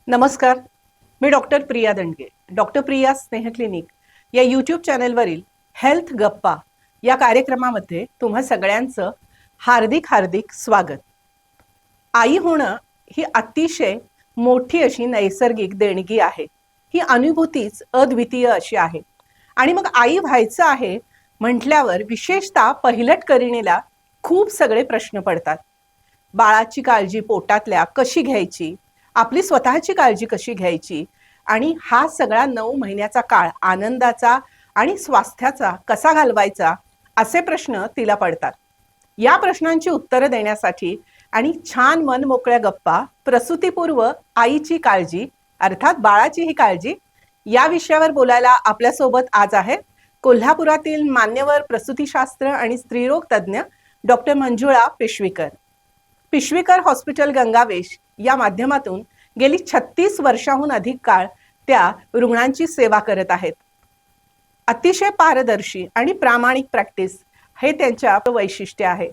नमस्कार. मी doctor Priya दंडगे. Doctor Priya स्नेह clinic या यूट्यूब चॅनलवरील हेल्थ गप्पा या कार्यक्रमामध्ये तुम्हा सगळ्यांचं हार्दिक स्वागत. आई होणं ही अतिशय मोठी अशी नैसर्गिक देणगी आहे. ही अनुभूतीच अद्वितीय अशी आहे. आणि मग आई व्हायचं आहे म्हटल्यावर विशेषतः पहिलट करिणीला खूप सगळे प्रश्न पडतात. बाळाची काळजी पोटातल्या कशी घ्यायची, आपली स्वतःची काळजी कशी घ्यायची आणि हा सगळा 9 महिन्याचा काळ आनंदाचा आणि स्वास्थ्याचा कसा घालवायचा असे प्रश्न तिला पडतात. या प्रश्नांची उत्तरं देण्यासाठी आणि छान मन मोकळ्या गप्पा प्रसूतीपूर्व आईची काळजी अर्थात बाळाची ही काळजी या विषयावर बोलायला आपल्यासोबत आज आहे कोल्हापुरातील मान्यवर प्रसूतीशास्त्र आणि स्त्रीरोग तज्ज्ञ डॉक्टर मंजुळा पिशवीकर. पिशवीकर हॉस्पिटल गंगावेश या माध्यमातून गेली 36 वर्षाहून अधिक काळ त्या रुग्णांची सेवा करत आहेत. अतिशय पारदर्शी आणि प्रामाणिक प्रॅक्टिस हे त्यांच्या वैशिष्ट्य आहे.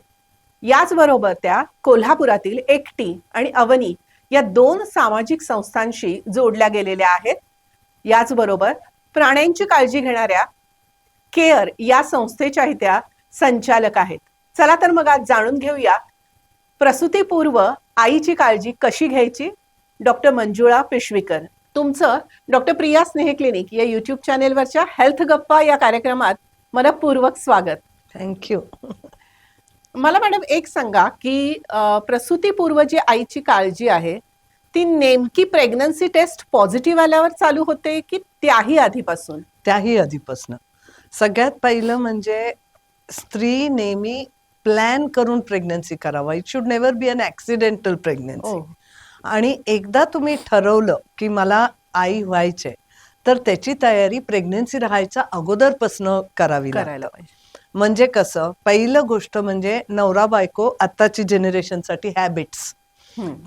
याचबरोबर त्या कोल्हापुरातील एकटी आणि अवनी या 2 सामाजिक संस्थांशी जोडल्या गेलेल्या आहेत. याचबरोबर प्राण्यांची काळजी घेणाऱ्या केअर या संस्थेच्याही त्या संचालक आहेत. चला तर मग आज जाणून घेऊया प्रसूतीपूर्व आईची काळजी कशी घ्यायची. डॉक्टर मंजुळा पिशवीकर, तुमचं डॉक्टर प्रिया स्नेह क्लिनिक या यूट्यूब चॅनेलवरच्या हेल्थ गप्पा या कार्यक्रमात मनपूर्वक स्वागत. थँक्यू. मला मॅडम एक सांगा की प्रसूतीपूर्व जी आईची काळजी आहे ती नेमकी प्रेग्नन्सी टेस्ट पॉझिटिव्ह आल्यावर चालू होते की त्याही आधीपासून? त्याही आधीपासून. सगळ्यात पहिलं म्हणजे स्त्री नेहमी प्लॅन करून प्रेग्नन्सी करावा. It should never be an accidental pregnancy. आणि एकदा तुम्ही ठरवलं की मला आई व्हायचे तर त्याची तयारी प्रेग्नन्सी राहायच्या अगोदरपासून करायला पाहिजे. म्हणजे कसं, पहिलं गोष्ट म्हणजे नवरा बायको आत्ताची जनरेशनसाठी हॅबिट्स,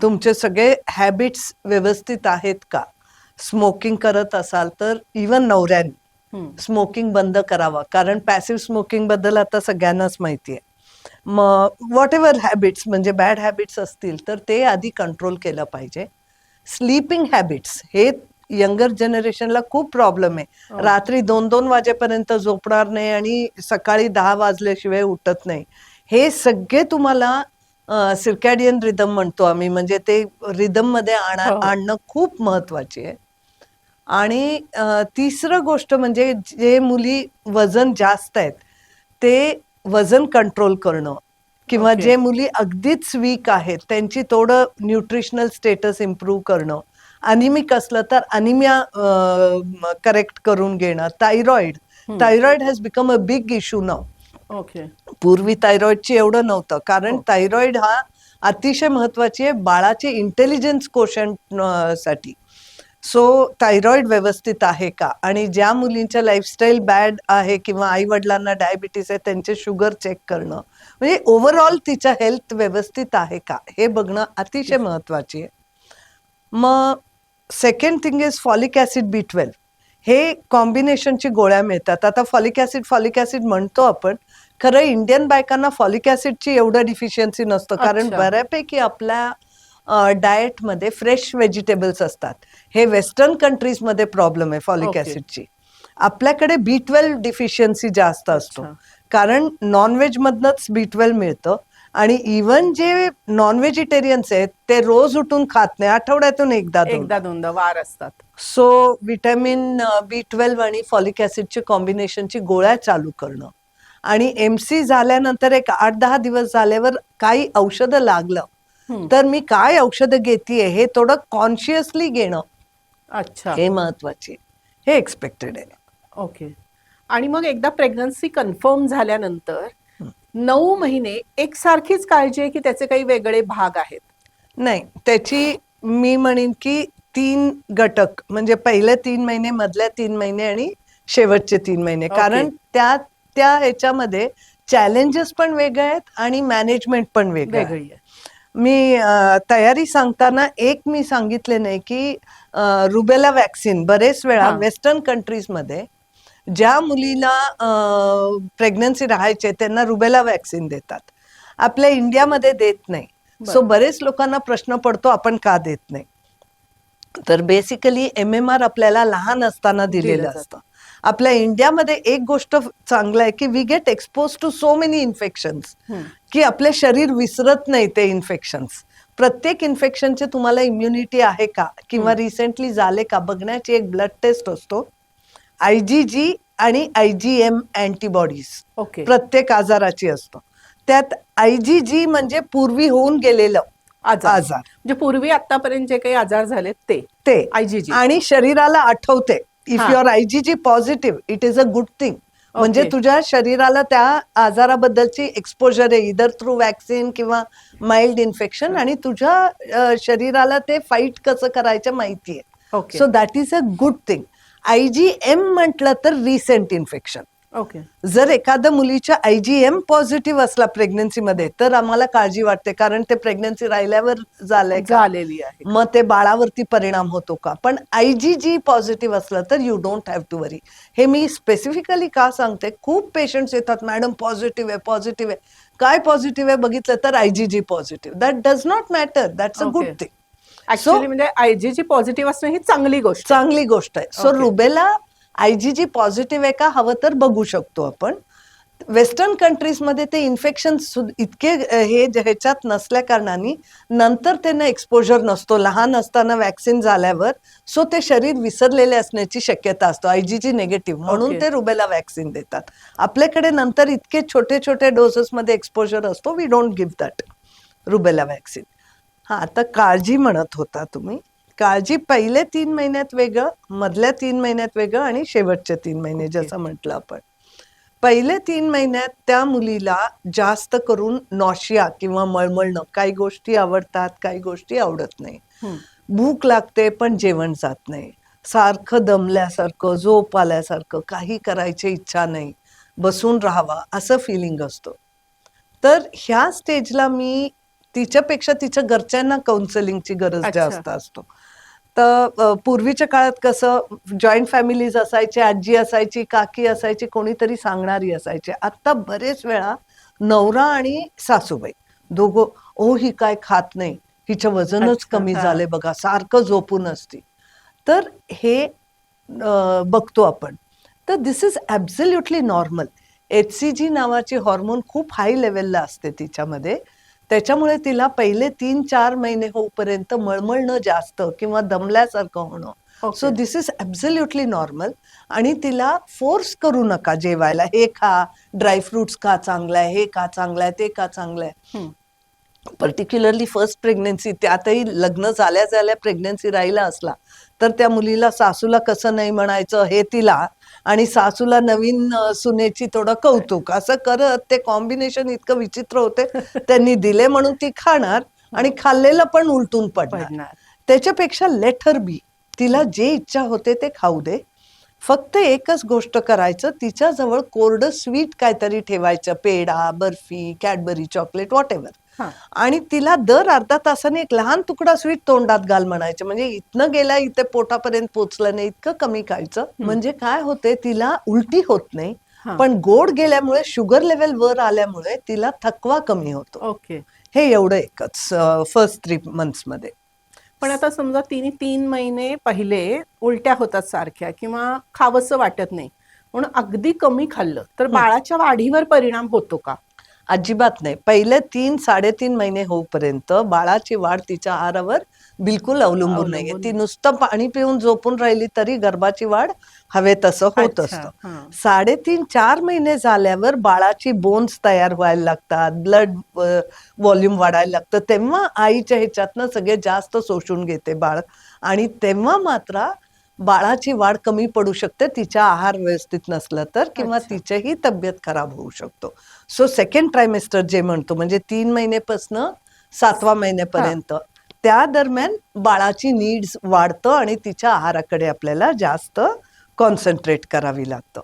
तुमचे सगळे हॅबिट्स व्यवस्थित आहेत का? स्मोकिंग करत असाल तर इवन नवऱ्याने स्मोकिंग बंद करावा, कारण पॅसिव्ह स्मोकिंग बद्दल आता सगळ्यांनाच माहिती आहे. मग व्हॉट एव्हर हॅबिट्स म्हणजे बॅड हॅबिट्स असतील तर ते आधी कंट्रोल केलं पाहिजे. स्लीपिंग हॅबिट्स हे यंगर जनरेशनला खूप प्रॉब्लेम आहे. रात्री 2-2 वाजेपर्यंत झोपणार नाही आणि सकाळी 10 वाजल्याशिवाय उठत नाही. हे सगळे तुम्हाला सिर्कॅडियन रिदम म्हणतो आम्ही, म्हणजे ते रिदम मध्ये आणणं खूप महत्वाची आहे. आणि तिसरं गोष्ट म्हणजे जे मुली वजन जास्त आहेत ते वजन कंट्रोल करणं, किंवा जे मुली अगदीच वीक आहेत त्यांची थोडं न्यूट्रिशनल स्टेटस इम्प्रूव्ह करणं. अनिमिक असलं तर अनिमिया करेक्ट करून घेणं. Thyroid has become a big issue now. पूर्वी थायरॉइडची एवढं नव्हतं, कारण थायरॉइड हा अतिशय महत्वाची आहे बाळाचे इंटेलिजन्स कोशंट साठी. सो थायरॉइड व्यवस्थित आहे का, आणि ज्या मुलींच्या लाईफस्टाईल बॅड आहे किंवा आई वडिलांना डायबिटीस आहे त्यांचे शुगर चेक करणं, म्हणजे ओव्हरऑल तिच्या हेल्थ व्यवस्थित आहे का हे बघणं अतिशय महत्वाची आहे. मग second thing is folic acid B12. हे कॉम्बिनेशनची गोळ्या मिळतात. आता फॉलिक ऍसिड म्हणतो आपण, खरं इंडियन बायकांना फॉलिक ऍसिडची एवढं डिफिशियन्सी नसतं, कारण बऱ्यापैकी आपल्या डाएट मध्ये फ्रेश व्हेजिटेबल्स असतात. हे वेस्टर्न कंट्रीज मध्ये प्रॉब्लेम आहे फॉलिक ऍसिडची. आपल्याकडे B12 डिफिशियन्सी जास्त असतो, कारण नॉनव्हेज मधनच B12 मिळतं. आणि इवन जे नॉन व्हेजिटेरियन्स आहेत ते रोज उठून खात नाही, आठवड्यातून एकदा दोनदा वार असतात. सो विटॅमिन B12 आणि फॉलिक ऍसिडची कॉम्बिनेशनची गोळ्या चालू करणं. आणि MC झाल्यानंतर एक 8-10 दिवस झाल्यावर काही औषधं लागलं तर मी काय औषधं घेतेय हे थोडं कॉन्शियसली घेणं हे महत्वाचे, हे एक्सपेक्टेड आहे. ओके. आणि मग एकदा प्रेग्नन्सी कन्फर्म झाल्यानंतर 9 महिने एकसारखीच काळजी आहे की त्याचे काही वेगळे भाग आहेत? नाही, त्याची मी म्हणेन की 3 घटक, म्हणजे पहिले 3 महिने, मधल्या 3 महिने आणि शेवटचे 3 महिने. कारण त्या ह्याच्यामध्ये चॅलेंजेस पण वेगळे आहेत आणि मॅनेजमेंट पण वेगळी आहे. मी तयारी सांगताना एक मी सांगितले नाही की रुबेला वॅक्सिन बरेच वेळा वेस्टर्न कंट्रीज मध्ये ज्या मुलीला प्रेग्नन्सी राहायचे त्यांना रुबेला वॅक्सिन देतात, आपल्या इंडियामध्ये देत नाही. सो बरेच लोकांना प्रश्न पडतो आपण का देत नाही. तर बेसिकली MMR आपल्याला लहान असताना दिलेलं दिलं असतं. आपल्या इंडियामध्ये एक गोष्ट चांगलं आहे की we get expose to so many infections की आपले शरीर विसरत नाही ते इन्फेक्शन्स. प्रत्येक इन्फेक्शनचे तुम्हाला इम्युनिटी आहे का किंवा रिसेंटली झाले का बघण्याची एक ब्लड टेस्ट असतो. IgG आणि IgM अँटीबॉडीज ओके. प्रत्येक आजाराची असतो. त्यात IgG म्हणजे पूर्वी होऊन गेलेलं आजार म्हणजे पूर्वी आतापर्यंत जे काही आजार झाले ते ते IgG. आणि शरीराला आठवते. इफ हा. Your IgG positive it is a good thing. म्हणजे ओके. तुझ्या शरीराला त्या आजाराबद्दलची एक्सपोजर आहे इधर थ्रू वॅक्सिन किंवा माइल्ड इन्फेक्शन आणि तुझ्या शरीराला ते फाईट कसं करायचं माहिती आहे. Okay. So that is a good thing. IgM म्हटलं तर रिसेंट इन्फेक्शन. ओके. जर एखाद्या मुलीच्या IgM पॉझिटिव्ह असला प्रेग्नन्सीमध्ये तर आम्हाला काळजी वाटते कारण ते प्रेग्नन्सी राहिल्यावर झालंय का झालेली आहे. मग ते बाळावरती परिणाम होतो का. पण IgG पॉझिटिव्ह असलं तर यू डोंट हॅव टू वरी. हे मी स्पेसिफिकली का सांगते, खूप पेशंट्स येतात मॅडम पॉझिटिव्ह आहे. काय पॉझिटिव्ह आहे बघितलं तर IgG positive. That does not matter, that's a good Okay. Thing. Actually म्हणजे IgG पॉझिटिव्ह असणं ही चांगली गोष्ट आहे. चांगली गोष्ट आहे. So Okay. Rubella IgG positive आहे का हवं तर बघू शकतो आपण. वेस्टर्न कंट्रीजमध्ये ते इन्फेक्शन इतके ह्याच्यात नसल्या कारणाने नंतर त्यांना एक्सपोजर नसतो लहान असताना वॅक्सिन झाल्यावर. सो ते शरीर विसरलेले असण्याची शक्यता असतो IgG निगेटिव्ह म्हणून Okay. ते रुबेला वॅक्सिन देतात. आपल्याकडे नंतर इतके छोटे छोटे डोसेसमध्ये एक्सपोजर असतो. We don't give that rubella vaccine. हा, आता काळजी म्हणत होता तुम्ही. काळजी पहिले 3 महिन्यात वेगळं, मधल्या 3 महिन्यात वेगळं आणि शेवटचे 3 महिने Okay. जसं म्हटलं आपण. पहिले 3 महिन्यात त्या मुलीला जास्त करून नॉशिया किंवा मळमळणं, काही गोष्टी आवडतात काही गोष्टी आवडत नाही. भूक लागते पण जेवण जात नाही. सारखं दमल्यासारखं, झोप आल्यासारखं, काही करायची इच्छा नाही, बसून राहावा असं फिलिंग असतो. तर ह्या स्टेजला मी तिच्यापेक्षा तिच्या घरच्यांना काउन्सिलिंगची गरज अच्छा. जास्त असतो. तर पूर्वीच्या काळात कसं जॉईंट फॅमिलीज असायचे, आजी असायची, काकी असायची, कोणीतरी सांगणारी असायची. आता बरेच वेळा नवरा आणि सासूबाई दोघं, ओ ही काय खात नाही, हिचं वजनच अच्छा, कमी हा. झाले बघा, सारखं झोपून असते. तर हे बघतो आपण. तर दिस इज ॲब्सल्युटली नॉर्मल. HCG नावाची हॉर्मोन खूप हाय लेवलला असते तिच्यामध्ये. त्याच्यामुळे तिला पहिले 3-4 महिने होईपर्यंत मळमळणं जास्त किंवा दमल्यासारखं होणं. Okay. So this is absolutely normal. आणि तिला फोर्स करू नका जेवायला. हे खा, ड्रायफ्रुट्स खा, चांगलं आहे, हे खा चांगलं आहे, ते खा चांगलं आहे. पर्टिक्युलरली फर्स्ट प्रेग्नन्सी, त्यातही लग्न झाल्या प्रेग्नन्सी राहिला असला तर त्या मुलीला सासूला कसं नाही म्हणायचं हे तिला, आणि सासूला नवीन सुनेची थोडं कौतुक, असं करत ते कॉम्बिनेशन इतकं विचित्र होते. त्यांनी दिले म्हणून ती खाणार आणि खाल्लेलं पण उलटून पडणार. त्याच्यापेक्षा लेट हर बी. तिला जे इच्छा होते ते खाऊ दे. फक्त एकच गोष्ट करायचं, तिच्याजवळ कोरडं स्वीट काहीतरी ठेवायचं, peda, barfi, Cadbury, chocolate, what ever. आणि तिला दर अर्धा तासाने एक लहान तुकडा स्वीट तोंडात घाल म्हणायचं. म्हणजे इथनं गेला इथे पोटापर्यंत पोचलं नाही इतकं कमी खायचं. म्हणजे काय होते, तिला उलटी होत नाही, पण गोड गेल्यामुळे शुगर लेवल वर आल्यामुळे तिला थकवा कमी होतो. ओके. हे एवढं एकच फर्स्ट 3 months मध्ये. पण आता समजा तिने 3 महिने पहिले उलट्या होतात सारख्या किंवा खावंसं वाटत नाही म्हणून अगदी कमी खाल्लं तर बाळाच्या वाढीवर परिणाम होतो का? अजिबात नाही. पहिले 3-3.5 महिने होईपर्यंत बाळाची वाढ तिच्या आहारावर बिलकुल अवलंबून नाहीये. ती नुसतं पाणी पिऊन झोपून राहिली तरी गर्भाची वाढ हवे तसं होत असतं. 3.5-4 महिने झाल्यावर बाळाची बोन्स तयार व्हायला लागतात, ब्लड व्हॉल्यूम वाढायला लागतं. तेव्हा आईच्या ह्याच्यातनं सगळे जास्त शोषून घेते बाळ, आणि तेव्हा मात्र बाळाची वाढ कमी पडू शकते तिच्या आहार व्यवस्थित नसला तर, किंवा तिच्याही तब्येत खराब होऊ शकतो. सो सेकंड ट्रायमेस्टर जे म्हणतो म्हणजे 3 महिनेपासून 7व्या महिन्यापर्यंत, त्या दरम्यान बाळाची नीड्स वाढतं आणि तिच्या आहाराकडे आपल्याला जास्त कॉन्सन्ट्रेट करावी लागतं.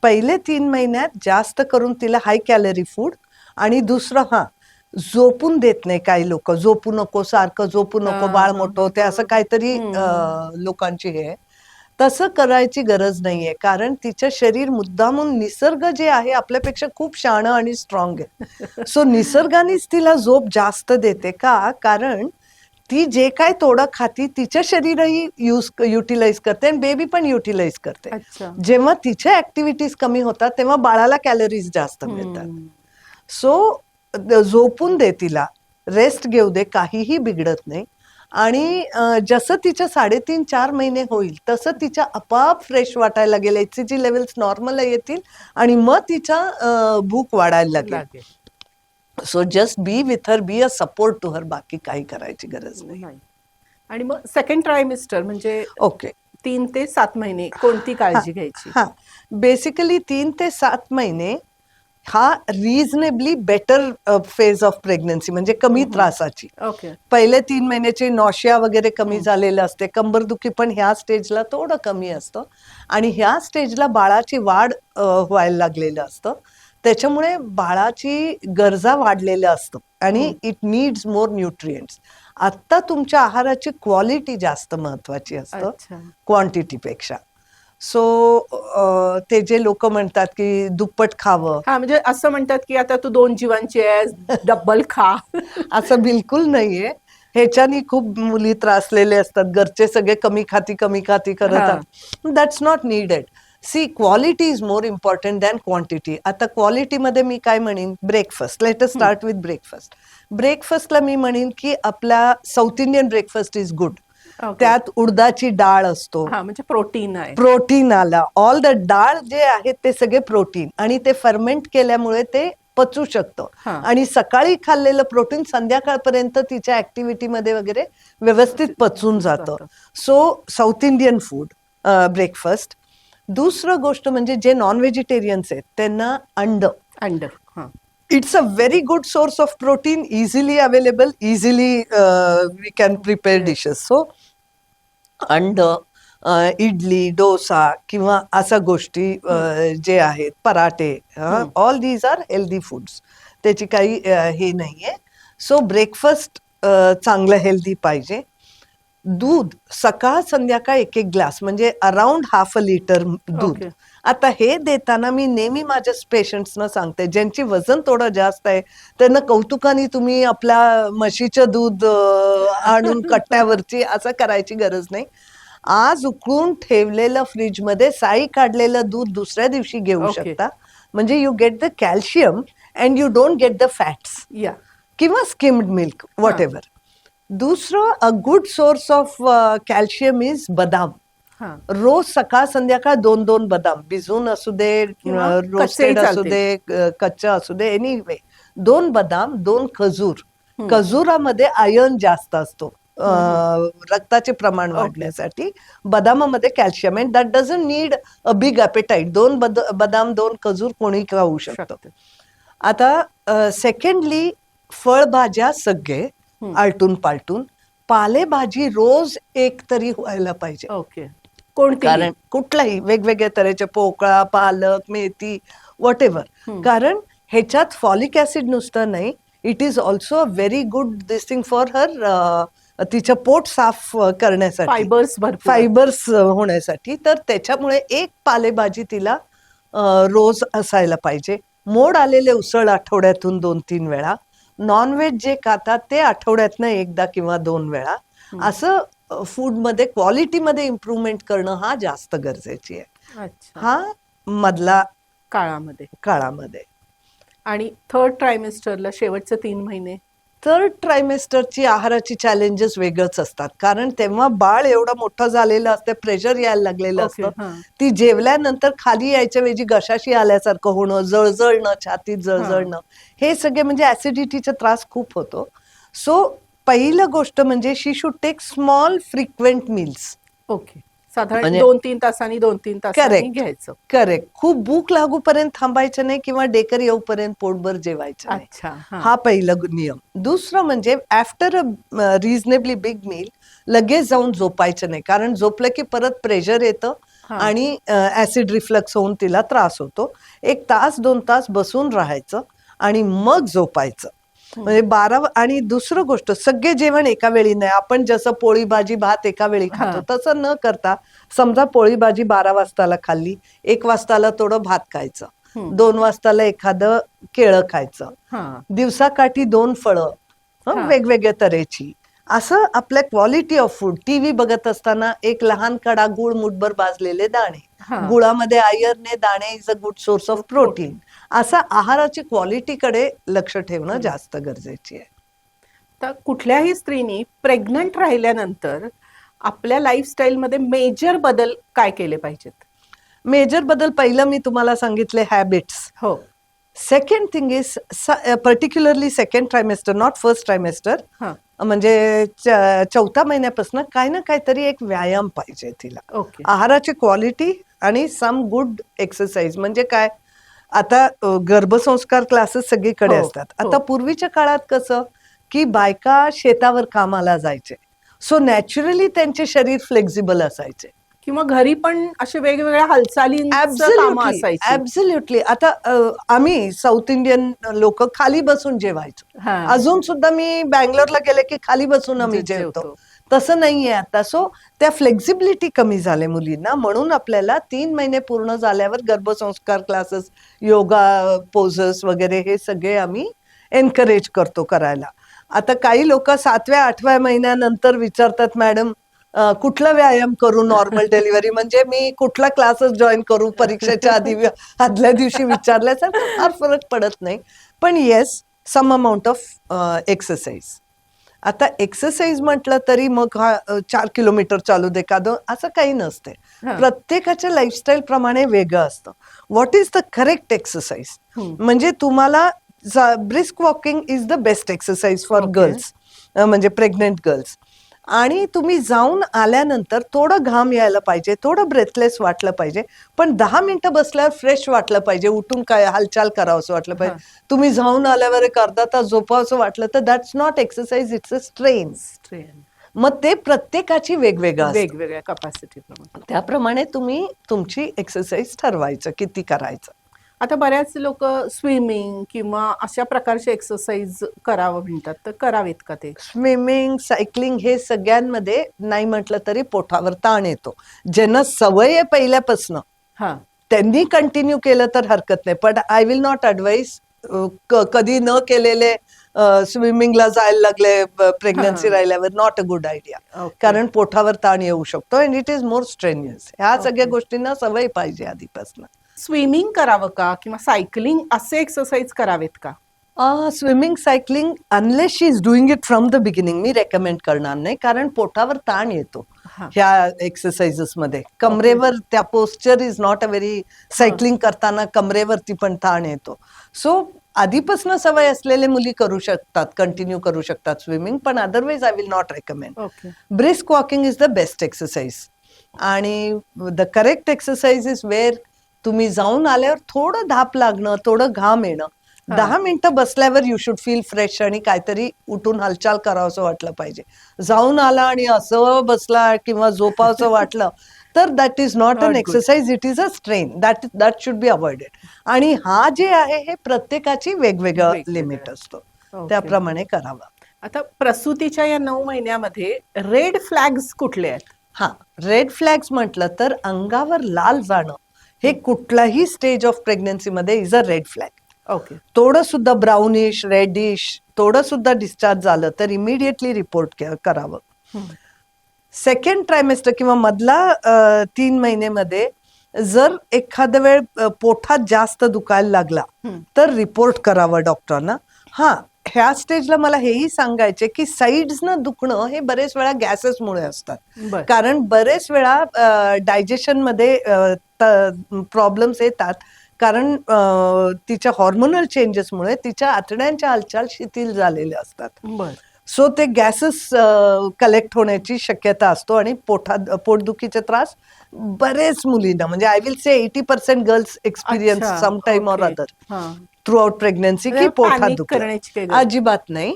पहिले 3 महिन्यात जास्त करून तिला हाय कॅलरी फूड, आणि दुसरं झोपून देत नाही काही लोक, झोपू नको, सारखं झोपू नको, बाळ मोठं होते, असं काहीतरी लोकांची हे. तसं करायची गरज नाहीये, कारण तिचं शरीर मुद्दामून, निसर्ग जे आहे आपल्यापेक्षा खूप शहाणं आणि स्ट्रॉंग आहे. सो निसर्गानेच तिला झोप जास्त देते का, कारण ती जे काय तोडं खाती तिचं शरीरही युटिलाइज करते आणि बेबी पण युटिलाइज करते. अच्छा. जेव्हा तिच्या ऍक्टिव्हिटीज कमी होतात तेव्हा बाळाला कॅलरीज जास्त मिळतात. सो झोपून दे तिला, रेस्ट घेऊ दे, काहीही बिघडत नाही. आणि जसं तिच्या 3.5-4 महिने होईल तसं तिच्या आपोआप फ्रेश वाटायला लागेल, HCG लेवल्स नॉर्मल येतील आणि मग तिच्या भूक वाढायला लागेल. So just be with her, be a support to her, बाकी काही करायची गरज नाही. आणि मग सेकंड ट्रायमिस्टर म्हणजे ओके, 3 ते 7 महिने कोणती काळजी घ्यायची? हा बेसिकली 3 ते 7 महिने हा रिझनेबली बेटर फेज ऑफ प्रेग्नन्सी, म्हणजे कमी त्रासाची. ओके. पहिले 3 महिन्याचे नॉशिया वगैरे कमी झालेलं असते, कंबरदुखी पण ह्या स्टेजला थोडं कमी असतं आणि ह्या स्टेजला बाळाची वाढ व्हायला लागलेलं असतं. त्याच्यामुळे बाळाची गरजा वाढलेल्या असतं आणि इट नीड्स मोर न्यूट्रिएंट्स. आता तुमच्या आहाराची क्वालिटी जास्त महत्वाची असतं क्वांटिटीपेक्षा. सो ते जे लोक म्हणतात की दुप्पट खावं, हा म्हणजे असं म्हणतात की आता तू 2 जीवांची आहेस, डबल खा. असं बिलकुल नाहीये. ह्याच्यानी खूप मुली त्रासलेले असतात, घरचे सगळे कमी खाती करतात. That's not needed. See, quality is more important than quantity. आता क्वालिटीमध्ये मी काय म्हणेन, breakfast. Let us start with breakfast. ब्रेकफास्टला मी म्हणेन की आपला South Indian breakfast is good. त्यात उडदाची डाळ असतो, म्हणजे प्रोटीन आहे, प्रोटीन आला. ऑल द डाळ जे आहेत ते सगळे प्रोटीन, आणि ते फर्मेंट केल्यामुळे ते पचू शकतं आणि सकाळी खाल्लेलं प्रोटीन संध्याकाळपर्यंत तिच्या ऍक्टिव्हिटीमध्ये वगैरे व्यवस्थित पचून जातं. So South Indian food breakfast. दुसरं गोष्ट म्हणजे जे नॉन व्हेजिटेरियन्स आहेत त्यांना अंड. It's a very good source of protein, easily available, easily we can prepare dishes. So अंड, इडली, डोसा किंवा अशा गोष्टी जे आहेत, पराठे, all these are healthy foods. त्याची काही हे नाहीये. सो ब्रेकफास्ट चांगलं हेल्दी पाहिजे. दूध सकाळ संध्याकाळ 1-1 ग्लास, म्हणजे अराउंड हाफ अ लिटर दूध. आता हे देताना मी नेहमी माझ्या पेशंट्सना सांगते, ज्यांची वजन थोडं जास्त आहे त्यांना कौतुकाने तुम्ही आपल्या म्हशीचं दूध आणून कट्ट्यावरची असं करायची गरज नाही. आज उकळून ठेवलेलं फ्रीजमध्ये साई काढलेलं दूध दुसऱ्या दिवशी घेऊ शकता, म्हणजे you get the calcium and you don't get the fats. किंवा स्किम्ड मिल्क, व्हॉट एव्हर. दुसरं a good source of calcium is बदाम. रोज सकाळ संध्याकाळ 2-2 बदाम भिजवून असू दे, रोस्टेड असू दे, कच्चा असू दे, एनिवे 2 बदाम, 2 खजूर. खजुरामध्ये आयर्न जास्त असतो रक्ताचे प्रमाण वाढण्यासाठी. बदामामध्ये calcium, and that doesn't need a big appetite. 2 बदाम, 2 खजूर कोणी खाऊ शकतं. आता सेकंडली, फळभाज्या सगळे आलटून पालटून. पालेभाजी रोज एक तरी व्हायला पाहिजे. कारण कुठलाही वेगवेगळ्या तऱ्हेचे, पोकळा, पालक, मेथी, व्हॉट एव्हर. कारण ह्याच्यात फॉलिक ऍसिड नुसतं नाही, it is also a very good this thing for her, तिचं पोट साफ करण्यासाठी, फायबर्स होण्यासाठी. तर त्याच्यामुळे एक पालेभाजी तिला रोज असायला पाहिजे. मोड आलेले उसळ आठवड्यातून 2-3 वेळा. नॉनव्हेज जे खातात ते आठवड्यातनं 1दा किंवा 2 वेळा. असं फूडमध्ये क्वालिटीमध्ये इम्प्रूव्हमेंट करणं हा जास्त गरजेची आहे. हा मधला काळामध्ये. आणि थर्ड ट्रायमिस्टरला शेवटचे 3 महिने, थर्ड ट्रायमेस्टरची आहाराची चॅलेंजेस वेगळंच असतात. कारण तेव्हा बाळ एवढं मोठं झालेलं असतं, प्रेशर यायला लागलेलं असतं. ती जेवल्यानंतर खाली यायच्या वेळी घशाशी आल्यासारखं होणं, जळजळणं, छातीत जळजळणं, हे सगळे म्हणजे ऍसिडिटीचा त्रास खूप होतो. सो पहिलं गोष्ट म्हणजे she should take small frequent meals. साधारण 2-3 तासांनी 2-3 तासांनी घ्यायचं. करेक्ट. खूप भूक लागूपर्यंत थांबायचं नाही किंवा डेकर येऊपर्यंत पोटभर जेवायचं नाही. हा पहिला नियम. दुसरं म्हणजे आफ्टर अ रिझनेबली बिग मील लगेच जाऊन झोपायचं नाही, कारण झोपलं की परत प्रेशर येतं आणि ऍसिड रिफ्लक्स होऊन तिला त्रास होतो. 1 तास 2 तास बसून राहायचं आणि मग झोपायचं. म्हणजे 12. आणि दुसरं गोष्ट, सगळे जेवण एका वेळी नाही. आपण जसं पोळी भाजी भात एका वेळी खातो तसं न करता, समजा पोळी भाजी 12 वाजताला खाल्ली, 1 वाजताला थोडं भात खायचं, 2 वाजताला एखादं केळं खायचं, दिवसाकाठी 2 फळं वेगवेगळ्या तऱ्हेची, असं आपल्या क्वालिटी ऑफ फूड, टीव्ही बघत असताना एक लहान कडा गुळ मुठभर भाजलेले दाणे, हा. गुळामध्ये आयर्न दाणे is a good source of protein. असं आहाराची क्वालिटीकडे लक्ष ठेवणं जास्त गरजेची आहे. तर कुठल्याही स्त्रीनी प्रेग्नंट राहिल्यानंतर आपल्या लाईफस्टाईलमध्ये मेजर बदल काय केले पाहिजेत? मेजर बदल पहिलं मी तुम्हाला सांगितले हॅबिट्स. हो. Second thing is particularly second trimester, not first trimester, हा. म्हणजे चौथ्या महिन्यापासून काही ना काहीतरी एक व्यायाम पाहिजे तिला. ओके. आहाराची क्वालिटी आणि सम गुड एक्सरसाइज. म्हणजे काय, आता गर्भसंस्कार क्लासेस सगळीकडे हो, असतात. हो. आता पूर्वीच्या काळात कसं की बायका शेतावर कामाला जायचे, सो नॅचरली त्यांचे शरीर फ्लेक्झिबल असायचे. किंवा घरी पण असे वेगवेगळ्या हालचालींचं कामं असायची. ऍब्सोल्युटली. आता आम्ही साऊथ इंडियन लोक खाली बसून जेवायचो. हा. अजून सुद्धा मी बँगलोरला गेले की खाली बसून आम्ही जेवतो. तसं नाहीये आता. सो त्या फ्लेक्झिबिलिटी कमी झाले मुलींना, म्हणून आपल्याला 3 महिने पूर्ण झाल्यावर गर्भसंस्कार क्लासेस, योगा पोजेस वगैरे हे सगळे आम्ही एनकरेज करतो करायला. आता काही लोक 7व्या 8व्या महिन्यानंतर विचारतात, मॅडम कुठला व्यायाम करू नॉर्मल डिलिव्हरी, म्हणजे मी कुठला क्लासेस जॉईन करू परीक्षेच्या आदल्या दिवशी विचारल्यासारखं फार फरक पडत नाही. पण yes, some amount of exercise. आता एक्सरसाइज म्हटलं तरी मग 4 किलोमीटर चालू दे का असं काही नसते. प्रत्येकाच्या लाईफस्टाईल प्रमाणे वेगळं असतं. What is the correct exercise? म्हणजे तुम्हाला brisk walking is the best exercise for girls, म्हणजे प्रेग्नेंट गर्ल्स. आणि तुम्ही जाऊन आल्यानंतर थोडं घाम यायला पाहिजे, थोडं ब्रेथलेस वाटलं पाहिजे, पण 10 मिनिटं बसल्यावर फ्रेश वाटलं पाहिजे, उठून काय हालचाल करावं असं वाटलं पाहिजे. तुम्ही जाऊन आल्यावर एक अर्धा तास झोपावं वाटलं तर that's not exercise, it's a strain. मग ते प्रत्येकाची वेगवेगळ्या कपॅसिटी त्याप्रमाणे तुम्ही तुमची एक्सरसाइज ठरवायचं किती करायचं. आता बऱ्याच लोक स्विमिंग किंवा अशा प्रकारचे एक्सरसाइज करावं म्हणतात, तर करावेत का ते? स्विमिंग, सायकलिंग हे सगळ्यांमध्ये नाही म्हटलं तरी पोटावर ताण येतो. ज्यांना सवय आहे पहिल्यापासून त्यांनी कंटिन्यू केलं तर हरकत नाही. पण आय विल नॉट ॲडवाइज कधी न केलेले स्विमिंगला जायला लागले प्रेग्नन्सी राहिल्यावर, नॉट अ गुड आयडिया. कारण पोटावर ताण येऊ शकतो and it is more strenuous. ह्या सगळ्या गोष्टींना सवय पाहिजे आधीपासून. स्विमिंग करावं का किंवा सायकलिंग असे एक्सरसाइज करावेत का? Swimming, cycling unless she is doing it from the beginning me recommend करणार नाही, कारण पोटावर ताण येतो ह्या एक्सरसाइजेस मध्ये. कमरेवर त्या posture is not a very, cycling करताना कमरेवरती पण ताण येतो. सो आधीपासून सवय असलेले मुली करू शकतात, कंटिन्यू करू शकतात स्विमिंग, पण otherwise I will not recommend. Brisk walking is the best exercise. आणि the correct exercise is where तुम्ही जाऊन आल्यावर थोडं धाप लागणं, थोडं घाम येणं, 10 मिनिटं बसल्यावर यू शुड फील फ्रेश आणि काहीतरी उठून हालचाल करावं असं वाटलं पाहिजे. जाऊन आला आणि असं बसला किंवा झोपावं वाटलं तर that is not an exercise, it is a strain. That should be avoided. आणि हा जे आहे हे प्रत्येकाची वेगवेगळं लिमिट असतो, त्याप्रमाणे करावं. आता प्रसूतीच्या या 9 महिन्यामध्ये रेड फ्लॅग्स कुठले आहेत? रेड फ्लॅग्स म्हटलं तर अंगावर लाल जाणं हे कुठलाही स्टेज ऑफ प्रेग्नन्सी मध्ये इज अ रेड फ्लॅग. थोडं सुद्धा ब्राउनिश, रेडिश, थोडं सुद्धा डिस्चार्ज झालं तर इमिडिएटली रिपोर्ट करावं. सेकंड ट्रायमेस्टर किंवा मधला 3 महिन्यामध्ये जर एखाद्या वेळ पोटात जास्त दुखायला लागला तर रिपोर्ट करावं डॉक्टरना. ह्या स्टेजला मला हेही सांगायचे की साईड्सनं दुखणं हे बरेच वेळा गॅसेसमुळे असतात. कारण बरेच वेळा डायजेशन मध्ये प्रॉब्लेम्स येतात, कारण तिच्या हॉर्मोनल चेंजेसमुळे तिच्या आतड्यांच्या हालचाल शिथिल झालेल्या असतात. सो ते गॅसेस कलेक्ट होण्याची शक्यता असतो आणि पोटदुखीचे त्रास बरेच मुलींना, म्हणजे I will say 80% girls experience some time or other throughout pregnancy की पोटात दुखणं. अजिबात नाही,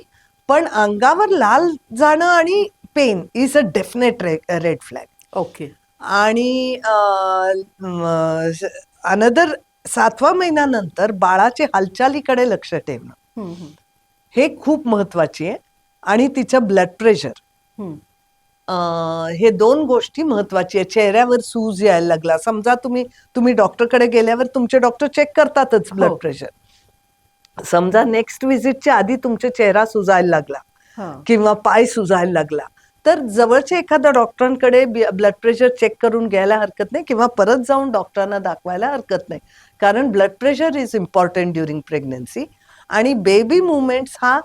पण अंगावर लाल जाणं आणि pain is a definite red flag. आणि अनदर 7व्या महिन्यानंतर बाळाच्या हालचालीकडे लक्ष ठेवणं हे खूप महत्वाची आहे. आणि तिचं ब्लड प्रेशर, हे 2 गोष्टी महत्वाची आहे. चेहऱ्यावर सूज यायला लागला, समजा तुम्ही डॉक्टरकडे गेल्यावर तुमचे डॉक्टर चेक करतातच ब्लड प्रेशर. समजा नेक्स्ट व्हिजिटच्या आधी तुमचा चेहरा सुजायला लागला हा. किंवा पाय सुजायला लागला तर जवळच्या एखाद्या डॉक्टरांकडे ब्लड प्रेशर चेक करून घ्यायला हरकत नाही किंवा परत जाऊन डॉक्टरांना दाखवायला हरकत नाही. कारण blood pressure is important during pregnancy. आणि बेबी मुवमेंट्स हा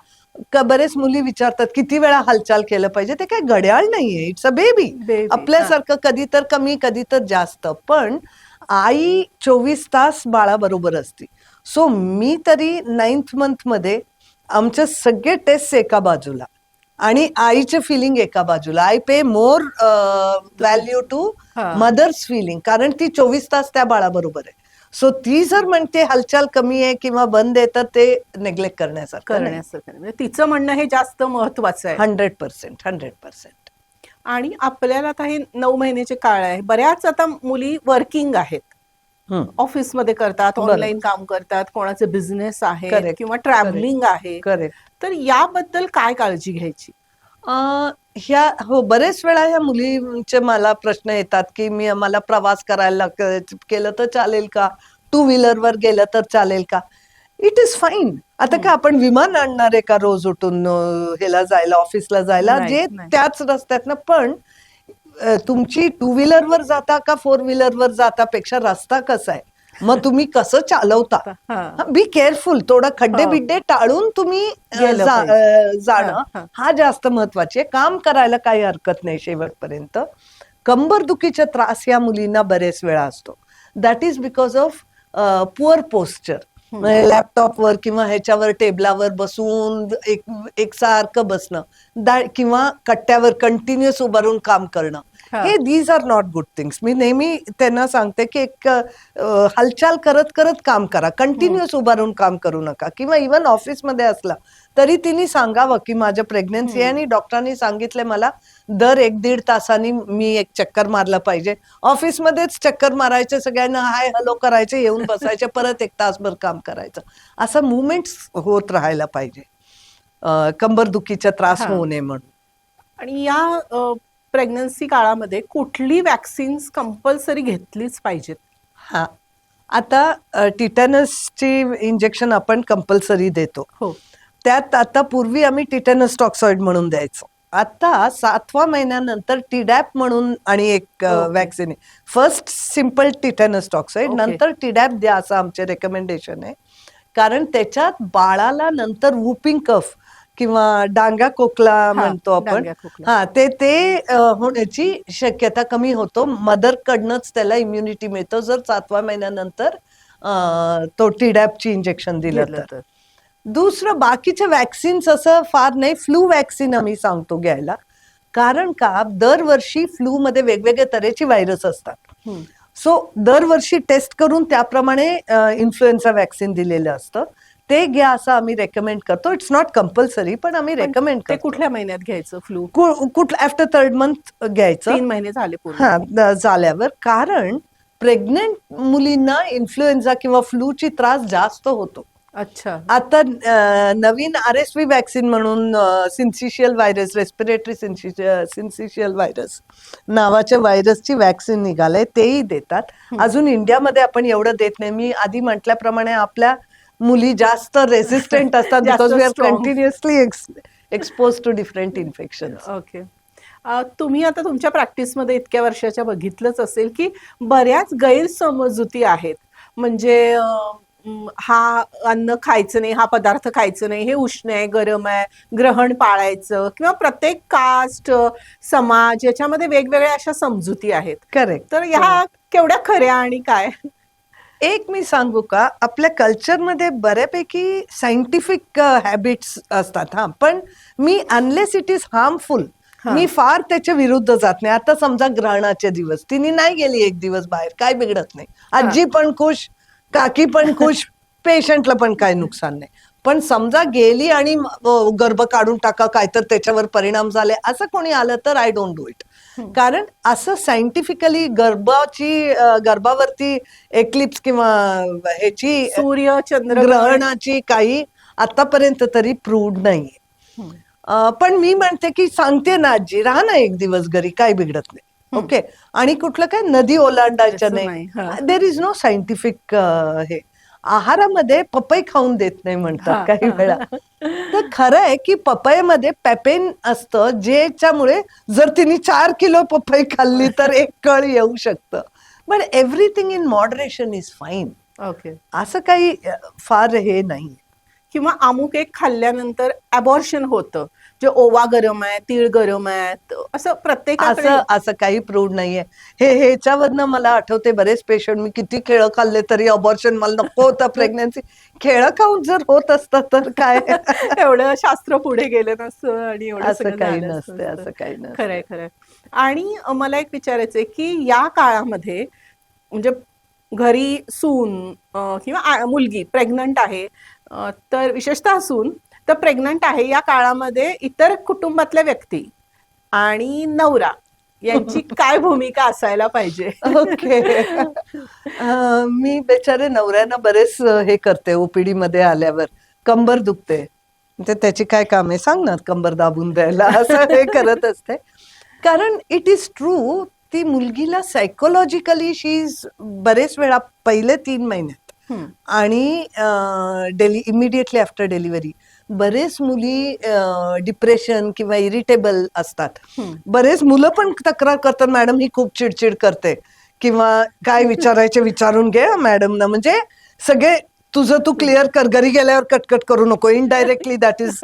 बरेच मुली विचारतात किती वेळा हालचाल केलं पाहिजे. ते काय घड्याळ नाहीये, इट्स अ बेबी. Baby, आपल्यासारखं कधी तर कमी कधी तर जास्त, पण आई 24 तास बाळाबरोबर असते. सो मी तरी 9th month मध्ये आमचे सगळे टेस्ट एका बाजूला आणि आईचे फिलिंग एका बाजूला. I pay more value to हा. मदर्स फिलिंग, कारण ती 24 तास त्या बाळाबरोबर आहे. सो ती जर म्हणते हालचाल कमी आहे किंवा बंद आहे तर ते नेग्लेक्ट करण्यासारखं नाही. करण्यासारखं म्हणजे तिचं म्हणणं हे जास्त महत्वाचं आहे. 100%. आणि आपल्याला आता हे 9 महिन्याचे काळ आहे. बऱ्याच आता मुली वर्किंग आहेत, हम्म. ऑफिसमध्ये करतात, बरोबर. ऑनलाईन काम करतात, कोणाचे बिझनेस आहे Correct, किंवा ट्रॅव्हलिंग आहे. करेक्ट. तर याबद्दल काय काळजी घ्यायची? हो, बरेच वेळा ह्या मुलींचे मला प्रश्न येतात की मला प्रवास करायला केलं तर चालेल का, 2 व्हीलरवर गेलं तर चालेल का. It is fine. आता का आपण विमान आणणार आहे का रोज उठून ह्याला जायला, ऑफिसला जायला, नाही, जे नाही. त्याच रस्त्यातनं. पण तुमची 2 व्हीलरवर जाता का 4 व्हीलरवर जाता पेक्षा रस्ता कसा आहे, मग तुम्ही कसं चालवता, हा. Be careful. थोडं खड्डे हो. बिड्डे टाळून तुम्ही गेलं जाणं हा, हा. हा जास्त महत्वाचे. काम करायला काही हरकत नाही शेवटपर्यंत. कंबरदुखीचा त्रास या मुलींना बरेच वेळा असतो. That is because of poor posture. लॅपटॉपवर किंवा ह्याच्यावर टेबलावर बसून एकसारखं बसणं किंवा कट्ट्यावर कंटिन्युअस उभारून काम करणं, हा. हे these are not good things. मी नेहमी त्यांना सांगते की एक हालचाल करत करत काम करा, कंटिन्युअस उभारून काम करू नका. किंवा इव्हन ऑफिसमध्ये असला तरी तिने सांगावं की माझं प्रेग्नन्सी आहे आणि डॉक्टरांनी सांगितलंय मला दर 1-1.5 तासांनी मी एक चक्कर मारला पाहिजे. ऑफिसमध्येच चक्कर मारायचे, सगळ्यांना हाय हॅलो करायचे, येऊन बसायचे, परत 1 तासभर काम करायचं. असं मुवमेंट्स होत राहायला पाहिजे, कंबरदुखीचा त्रास हा. होऊ नये म्हणून. आणि या प्रेग्नन्सी काळामध्ये कुठली वॅक्सिन्स कंपल्सरी घेतलीच पाहिजेत? हा, आता टिटॅनसची इंजेक्शन आपण कंपल्सरी देतो. हो. त्यात आता पूर्वी आम्ही टिटॅनस टॉक्सॉइड म्हणून द्यायचो. आता 7व्या महिन्यानंतर टीडॅप म्हणून आणि एक Okay. वॅक्सिन आहे. First simple tetanus toxoid, Okay. नंतर टीडॅप द्या असं आमचे रेकमेंडेशन आहे. कारण त्याच्यात बाळाला नंतर वुपिंग कफ किंवा डांगा खोकला म्हणतो आपण, डांग्या खोकला. हा, ते होण्याची शक्यता कमी होतो. मदरकडनंच त्याला इम्युनिटी मिळतं जर 7व्या महिन्यानंतर तो टीडॅपची इंजेक्शन दिलं घेतलं तर. तर. दुसरं बाकीचे वॅक्सिन्स असं फार नाही. फ्लू वॅक्सिन आम्ही सांगतो घ्यायला, कारण का दरवर्षी फ्लू मध्ये वेगवेगळ्या तऱ्हेची व्हायरस असतात. हम्म. सो दरवर्षी टेस्ट करून त्याप्रमाणे इन्फ्लुएन्झा वॅक्सिन दिलेलं असतं. ते घ्या असं आम्ही रेकमेंड करतो. इट्स नॉट कंपल्सरी, पण आम्ही रेकमेंड ते करतो. कुठल्या महिन्यात घ्यायचं फ्लू? कुठलं आफ्टर 3rd month घ्यायचं, 3 महिने झाले पूर्ण. हा, झाल्यावर. कारण प्रेग्नेंट मुलींना इन्फ्लुएन्झा किंवा फ्लूची त्रास जास्त होतो. अच्छा. आता नवीन RSV वॅक्सिन म्हणून सिन्सिशियल व्हायरस, रेस्पिरेटरी सिन्सिशियल व्हायरस नावाच्या व्हायरसची वॅक्सिन निघालंय, तेही देतात. अजून इंडियामध्ये आपण एवढं देत नाही. मी आधी म्हटल्याप्रमाणे आपल्या मुली जास्त रेसिस्टंट असतात जास्त because we are strong. Continuously expose to different infection. Okay. तुम्ही आता तुमच्या प्रॅक्टिसमध्ये इतक्या वर्षाच्या बघितलंच असेल की बऱ्याच गैरसमजुती आहेत. म्हणजे हा अन्न खायचं नाही, हा पदार्थ खायचं नाही, हे उष्ण आहे, गरम आहे, ग्रहण पाळायचं, किंवा प्रत्येक कास्ट, समाज याच्यामध्ये वेगवेगळ्या अशा समजुती आहेत. करेक्ट. तर ह्या केवढ्या खऱ्या आणि काय? एक मी सांगू का, आपल्या कल्चरमध्ये बऱ्यापैकी सायंटिफिक हॅबिट्स असतात. हा, पण मी अनलेस इट इज हार्मफुल, मी फार त्याच्या विरुद्ध जात नाही. आता समजा ग्रहणाचे दिवस, तिने नाही गेली 1 दिवस बाहेर, काय बिघडत नाही. आजी पण खुश, काकी पण खुश, पेशंटला पण काय नुकसान नाही. पण समजा गेली आणि गर्भ काढून टाका, काय तर त्याच्यावर परिणाम झाले, असं कोणी आलं तर आय डोंट डू इट. कारण असं सायंटिफिकली गर्भावरती एक्लिप्स किंवा ह्याची सूर्य चंद्र ग्रहणाची काही आतापर्यंत तरी प्रूव्ड नाहीये. पण मी म्हणते की सांगते ना आजी, राहा ना 1 दिवस घरी, काय बिघडत नाही. ओके. आणि कुठलं काय नदी ओलांडायचं नाही, देर इज नो सायंटिफिक हे. आहारामध्ये पपई खाऊन देत नाही हा, म्हणतात काही हा. वेळा. तर खरं आहे की पपईमध्ये पेपेन असतं, ज्याच्यामुळे जर तिने 4 किलो पपई खाल्ली तर एक कळ येऊ शकतं. पण everything in moderation is fine. Okay. असं काही फार हे नाही. किंवा अमुक एक खाल्ल्यानंतर अबॉर्शन होतं, जे ओवा गरम आहे, तीळ गरम आहेत, असं प्रत्येकाकडे. असं असं काही प्रूव्ह नाहीये. ह्याच्यावरनं मला आठवते बरेच पेशंट, मी किती केळं खाल्ले तरी अबॉर्शन मला नको होतं प्रेग्नन्सी. केळं खाऊन जर होत असतं तर काय. एवढं शास्त्र पुढे गेलं नसतं आणि एवढं असं सगळं काही झालं नसते, असतं. असं काही नसते. खरंय खरंय. आणि मला एक विचारायचंय की या काळामध्ये म्हणजे घरी सून किंवा मुलगी प्रेग्नंट आहे, तर विशेषतः सून तर प्रेग्नंट आहे या काळामध्ये इतर कुटुंबातल्या व्यक्ती आणि नवरा यांची काय भूमिका असायला पाहिजे? ओके. मी बेचारे नवऱ्यांना बरेच हे करते ओपीडी मध्ये आल्यावर. कंबर दुखते, तर त्याची काय काम आहे सांग ना, कंबर दाबून द्यायला, असं हे करत असते. कारण इट इज ट्रू, ती मुलगीला सायकोलॉजिकली शी इज बरेच वेळा पहिले 3 महिन्यात आणि इमिडिएटली आफ्टर डिलिव्हरी बरेच मुली डिप्रेशन किंवा इरिटेबल असतात. बरेच मुलं पण तक्रार करतात, मॅडम ही खूप चिडचिड करते, किंवा काय विचारायचे विचारून घे मॅडम ना, म्हणजे सगळे तुझं तू क्लिअर कर, घरी गेल्यावर कटकट करू नको. Indirectly that is.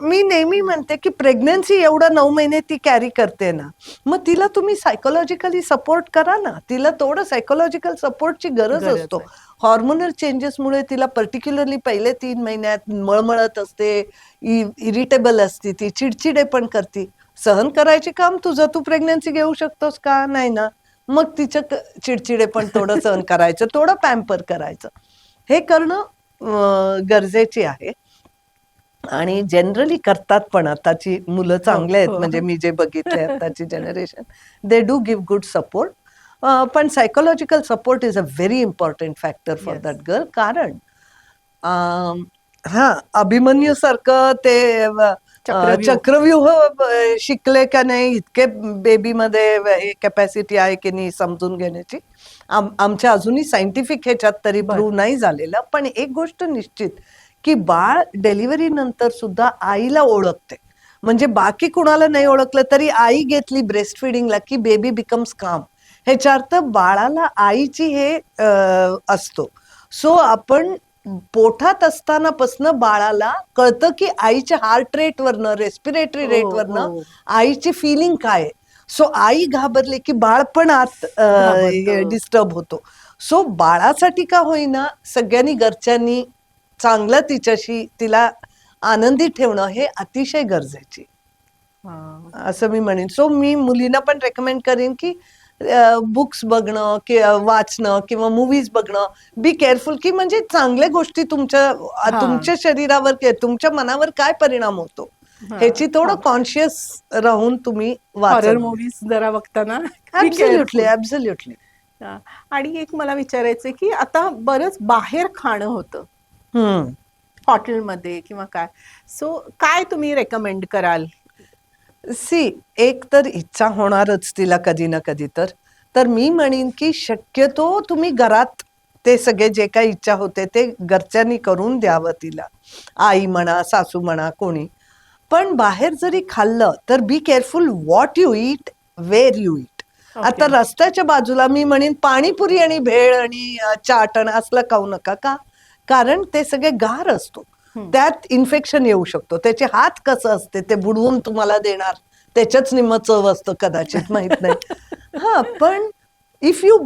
मी नेहमी म्हणते की प्रेग्नन्सी एवढं 9 महिने ती कॅरी करते ना, मग तिला तुम्ही सायकोलॉजिकली सपोर्ट करा ना. तिला थोडं सायकोलॉजिकल सपोर्टची गरज गरज असतो. आहे. हॉर्मोनल चेंजेसमुळे तिला पर्टिक्युलरली पहिले 3 महिन्यात मळमळत असते, इरिटेबल असते, ती चिडचिडे पण करते. सहन करायचे काम तुझं, तू प्रेग्नन्सी घेऊ शकतोस का? नाही ना. मग तिचं चिडचिडे पण थोडं सहन करायचं, थोडं पॅम्पर करायचं. हे करणं गरजेचे आहे आणि जनरली करतात पण. आताची मुलं चांगले आहेत, हो. म्हणजे मी जे बघितले आताची generation, they do give good support. पण psychological support is a very important factor for Yes. That girl. कारण अभिमन्यू सारखं ते चक्रव्यूह. चक्रव्यूह शिकले का नाही, इतके बेबीमध्ये कॅपॅसिटी आहे की नाही समजून घेण्याची. आमच्या अजूनही सायंटिफिक ह्याच्यात तरी प्रूव्ह नाही झालेलं. पण एक गोष्ट निश्चित की बाळ डिलिव्हरी नंतर सुद्धा आईला ओळखते. म्हणजे बाकी कुणाला नाही ओळखलं तरी आई घेतली ब्रेस्ट फिडिंगला की बेबी बिकम्स काम. ह्याच्या अर्थ बाळाला आईची हे असतो. सो आपण पोटात असतानापासनं बाळाला कळतं की आईच्या हार्ट रेटवरनं, रेस्पिरेटरी रेटवरनं आईची फिलिंग काय आहे. सो आई घाबरली की बाळ पण आत घाबरतं. डिस्टर्ब होतो. सो बाळासाठी का होईना सगळ्यांनी घरच्यांनी चांगलं तिला आनंदी ठेवणं हे अतिशय गरजेचे, असं मी म्हणेन. सो मी मुलींना पण रेकमेंड करेन की बुक्स बघणं वाचणं किंवा मूवीज बघणं. बी केअरफुल की म्हणजे चांगल्या गोष्टी तुमच्या शरीरावर तुमच्या मनावर काय परिणाम होतो ह्याची थोडं कॉन्शियस राहून तुम्ही हॉरर वाचा. मूवीज जरा बघताना ऍब्सोल्युटली, ऍब्सोल्युटली. आणि एक मला विचारायचंय की आता बरंच बाहेर खाणं होतं हम्म. हॉटेलमध्ये किंवा काय, सो काय तुम्ही रेकमेंड कराल? एक तर इच्छा होणारच तिला कधी ना कधी, तर मी म्हणेन की शक्यतो तुम्ही घरात ते सगळे जे काही इच्छा होते ते घरच्यांनी करून द्यावं तिला. आई म्हणा, सासू म्हणा, कोणी. पण बाहेर जरी खाल्लं तर be careful what you eat, where you eat. आता रस्त्याच्या बाजूला मी म्हणेन पाणीपुरी आणि भेळ आणि चाट आणि असलं खाऊ नका. का? कारण ते सगळे गार असतो, त्यात इन्फेक्शन येऊ शकतो. त्याचे हात कसं असते ते बुडवून तुम्हाला देणार, त्याच्याच निम्म चव असतं कदाचित, माहित नाही. पण इफ यू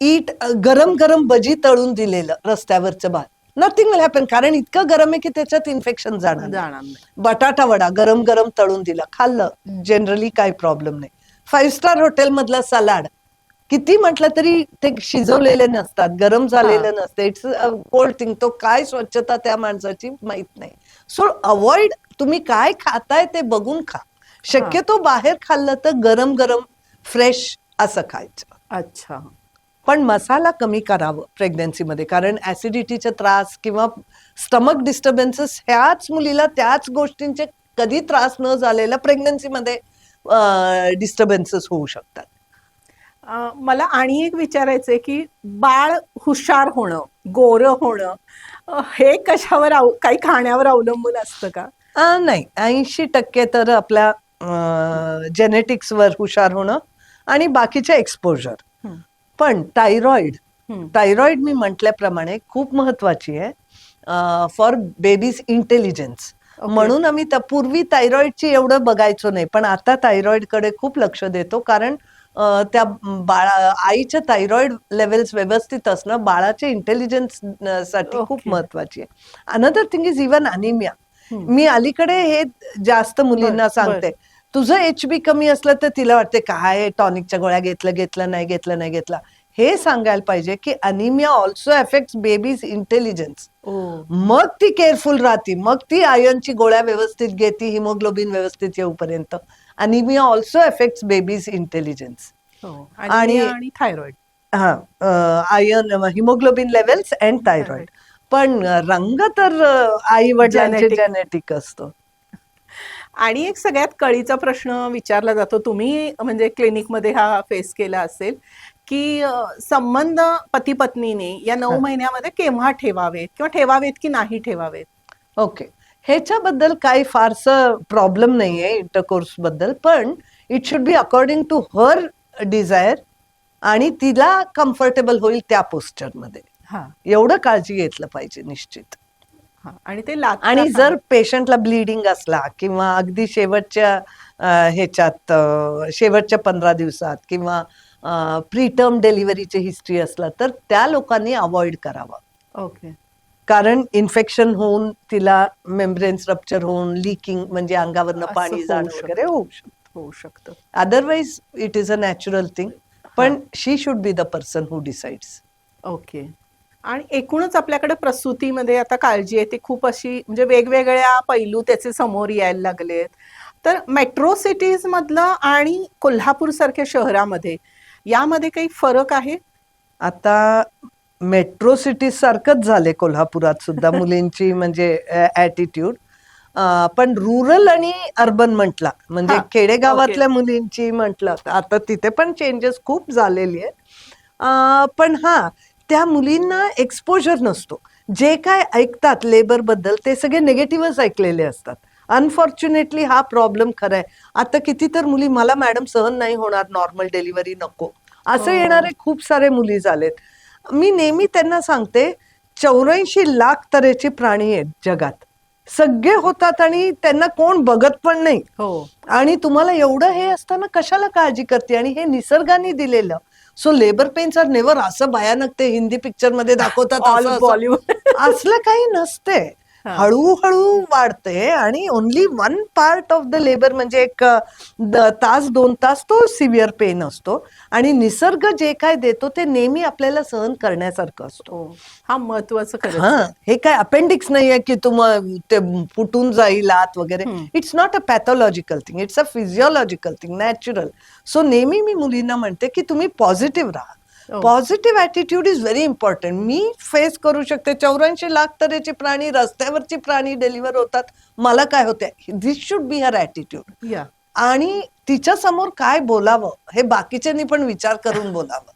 ईट गरम गरम भजी तळून दिलेलं रस्त्यावरचं भात, नथिंग विल हॅपन. कारण इतकं गरम आहे की त्याच्यात इन्फेक्शन जाणार नाही. बटाटा वडा गरम गरम तळून दिला, खाल्लं, जनरली काही प्रॉब्लेम नाही. 5 स्टार हॉटेल मधला सलाड किती म्हटलं तरी ते शिजवलेले नसतात, गरम झालेलं नसतं. It's cold thing. तो काय स्वच्छता त्या माणसाची माहित नाही. So avoid. तुम्ही काय खाताय ते बघून खा. शक्यतो बाहेर खाल्लं तर गरम गरम फ्रेश असं खायचं. अच्छा. पण मसाला कमी करावं प्रेग्नन्सीमध्ये, कारण ऍसिडिटीचे त्रास किंवा स्टमक डिस्टर्बन्सेस ह्याच मुलीला त्याच गोष्टींचे कधी त्रास न झालेला प्रेग्नन्सीमध्ये डिस्टर्बन्सेस होऊ शकतात. मला आणि एक विचारायचंय की बाळ हुशार होणं गोरं होणं हे कशावर काही खाण्यावर अवलंबून असतं का? नाही, 80% तर आपल्या जेनेटिक्सवर हुशार होणं आणि बाकीचे एक्सपोजर. हं, पण थायरॉइड हं. थायरॉइड मी म्हटल्याप्रमाणे खूप महत्वाची आहे फॉर बेबीज इंटेलिजन्स. ओके. म्हणून आम्ही पूर्वी थायरॉइडची एवढं बघायचो नाही, पण आता थायरॉइडकडे खूप लक्ष देतो, कारण त्या आईच्या थायरॉइड लेवल्स व्यवस्थित असणं बाळाच्या इंटेलिजन्स साठी खूप ओके. महत्वाची आहे. Another thing is even anaemia. हं. मी अलीकडे हे जास्त मुलींना बर. सांगते, तुझं HB कमी असलं तर तिला वाटते काय टॉनिकच्या गोळ्या घेतलं नाही घेतला. हे सांगायला पाहिजे की anaemia also affects baby's intelligence. ओ. मग ती केअरफुल राहते, मग ती आयर्नची गोळ्या व्यवस्थित घेते, हिमोग्लोबिन व्यवस्थित येऊपर्यंत. Anaemia also affects baby's intelligence. हो. आणि थायरॉइड. हा, iron, haemoglobin levels and thyroid. पण रंग तर आई वडिलांचे Genetic. जेनेटिक असतो. आणि एक सगळ्यात कळीचा प्रश्न विचारला जातो, तुम्ही म्हणजे क्लिनिकमध्ये हा फेस केला असेल, की संबंध पती पत्नीने या 9 महिन्यामध्ये केव्हा ठेवावेत किंवा ठेवावेत की नाही ठेवावेत? ओके, ह्याच्याबद्दल काही फारसं प्रॉब्लेम नाहीये इंटरकोर्स बद्दल, पण it should be according to her desire आणि तिला कम्फर्टेबल होईल त्या पोस्चरमध्ये. हा एवढं काळजी घेतलं पाहिजे निश्चित. हा. आणि ते लाथास आणि आहे. जर पेशंटला ब्लिडिंग असला किंवा अगदी शेवटच्या शेवटच्या 15 दिवसात किंवा प्रीटर्म डिलिव्हरीची हिस्ट्री असला तर त्या लोकांनी अवॉइड करावं, ओके. कारण इन्फेक्शन होऊन तिला मेम्ब्रेन्स रप्चर होऊन लिकिंग म्हणजे अंगावरनं असं पाणी होऊ जाणं शकतं. वगैरे होऊ शकतं. होऊ शकतं. Otherwise it is a natural thing, पण she should be the person who decides. Okay. आणि एकूणच आपल्याकडे प्रसूतीमध्ये आता काळजी आहे ती खूप अशी म्हणजे वेगवेगळ्या पैलू त्याचे समोर यायला लागलेत. तर मेट्रो सिटीज मधलं आणि कोल्हापूर सारख्या शहरामध्ये यामध्ये काही फरक आहे? आता मेट्रो सिटी सारखंच झाले कोल्हापुरात सुद्धा मुलींची म्हणजे ऍटिट्यूड. पण रुरल आणि अर्बन म्हटला म्हणजे हा, खेडेगावातल्या मुलींची म्हटलं तर आता तिथे पण चेंजेस खूप झालेली आहेत. पण हा, त्या मुलींना एक्सपोजर नसतो. जे काय ऐकतात लेबर बद्दल ते सगळे नेगेटिव्हच ऐकलेले असतात. अनफॉर्च्युनेटली हा प्रॉब्लेम खरा आहे. आता किती तर मुली, मला मॅडम सहन नाही होणार, नॉर्मल डिलिव्हरी नको, असं येणारे खूप सारे मुली झालेत. मी नेहमी त्यांना सांगते, 84 लाख तऱ्हेचे प्राणी आहेत जगात, सगळे होतात आणि त्यांना कोण बघत पण नाही. हो. आणि तुम्हाला एवढं हे असताना कशाला काळजी करते? आणि हे निसर्गाने दिलेलं. So labour pains are never असं भयानक ते हिंदी पिक्चर मध्ये दाखवतात ऑल असं बॉलिवूड. असलं काही नसते. हळूहळू वाढते आणि only 1 part of the labour म्हणजे एक तास 2 तास तो सिव्हिअर पेन असतो. आणि निसर्ग जे काय देतो ते नेहमी आपल्याला सहन करण्यासारखं असतो. हो. हा महत्वाचं खरंच हा, आहे. हे काय अपेंडिक्स नाहीये की ते फुटून जाईल आत वगैरे. It's not a pathological thing, it's a physiological thing, natural. So नेहमी मी मुलींना म्हणते की तुम्ही पॉझिटिव्ह राहा. Positive attitude is very important. Me face करू शकते 84 लाख तऱ्हेचे प्राणी, रस्त्यावरची प्राणी डिलिव्हर होतात, मला काय होते? दिस शुड बी हर ॲटिट्यूड. या. आणि तिच्या समोर काय बोलावं हे बाकीच्यांनी पण विचार करून बोलावं.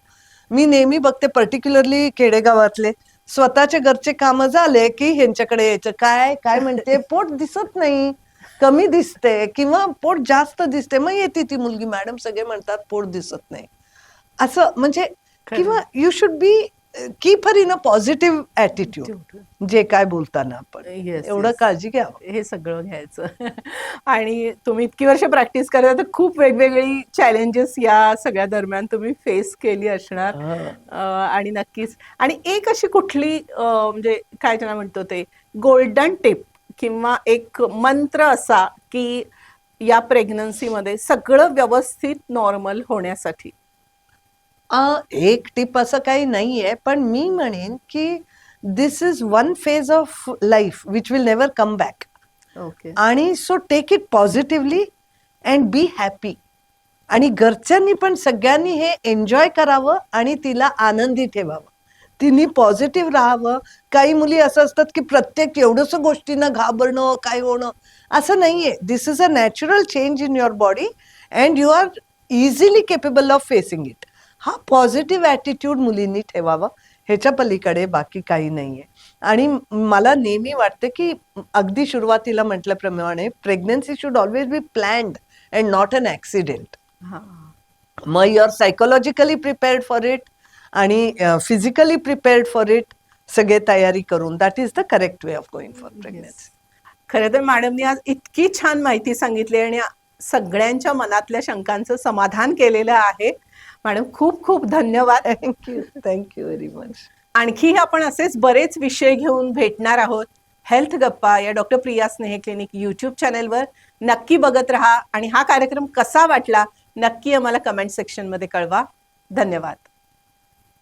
मी नेहमी बघते, पर्टिक्युलरली खेडेगावातले स्वतःच्या घरचे काम झाले की ह्यांच्याकडे यायचं, काय काय म्हणते, पोट दिसत नाही, कमी दिसते किंवा पोट जास्त दिसते. मग येते ती मुलगी, मॅडम सगळे म्हणतात पोट दिसत नाही, असं म्हणजे. किंवा you should be keep her in a positive attitude. जे काय बोलताना आपण Yes, एवढं yes. काळजी घ्यावं. हे सगळं घ्यायचं. आणि तुम्ही इतकी वर्ष प्रॅक्टिस करता तर खूप वेगवेगळी चॅलेंजेस या सगळ्या दरम्यान तुम्ही फेस केली असणार. आणि नक्कीच. आणि एक अशी कुठली म्हणजे काय त्याला म्हणतो ते गोल्डन टिप किंवा एक मंत्र असा की या प्रेग्नन्सीमध्ये सगळं व्यवस्थित नॉर्मल होण्यासाठी? एक टिप असं काही नाहीये, पण मी म्हणेन की this is 1 phase of life which will never come back. Okay. आणि so take it positively and be happy. आणि घरच्यांनी पण सगळ्यांनी हे एन्जॉय करावं आणि तिला आनंदी ठेवावं, तिने पॉझिटिव्ह राहावं. काही मुली असं असतात की प्रत्येक एवढंस गोष्टींना घाबरणं, काय होणं, असं नाहीये. This is a natural change in your body and you are easily capable of facing it. हा पॉझिटिव्ह ॲटिट्यूड मुलींनी ठेवावा, ह्याच्या पलीकडे बाकी काही नाहीये. आणि मला नेहमी वाटते की अगदी सुरुवातीला म्हटल्याप्रमाणे pregnancy should always be planned and not an accident. हा. मग you are psychologically prepared for it आणि फिजिकली प्रिपेअर्ड फॉर इट, सगळे तयारी करून. That is the correct way of going for pregnancy. खरं तर मॅडमनी आज इतकी छान माहिती सांगितली आणि सगळ्यांच्या मनातल्या शंकांचं समाधान केलेलं आहे. मॅडम खूप खूप धन्यवाद. Thank you very much. आणखी आपण असेच बरेच विषय घेऊन भेटणार आहोत. हेल्थ गप्पा या डॉक्टर प्रिया स्नेह क्लिनिक यूट्यूब चॅनलवर नक्की बघत राहा आणि हा कार्यक्रम कसा वाटला नक्की आम्हाला कमेंट सेक्शनमध्ये कळवा. धन्यवाद.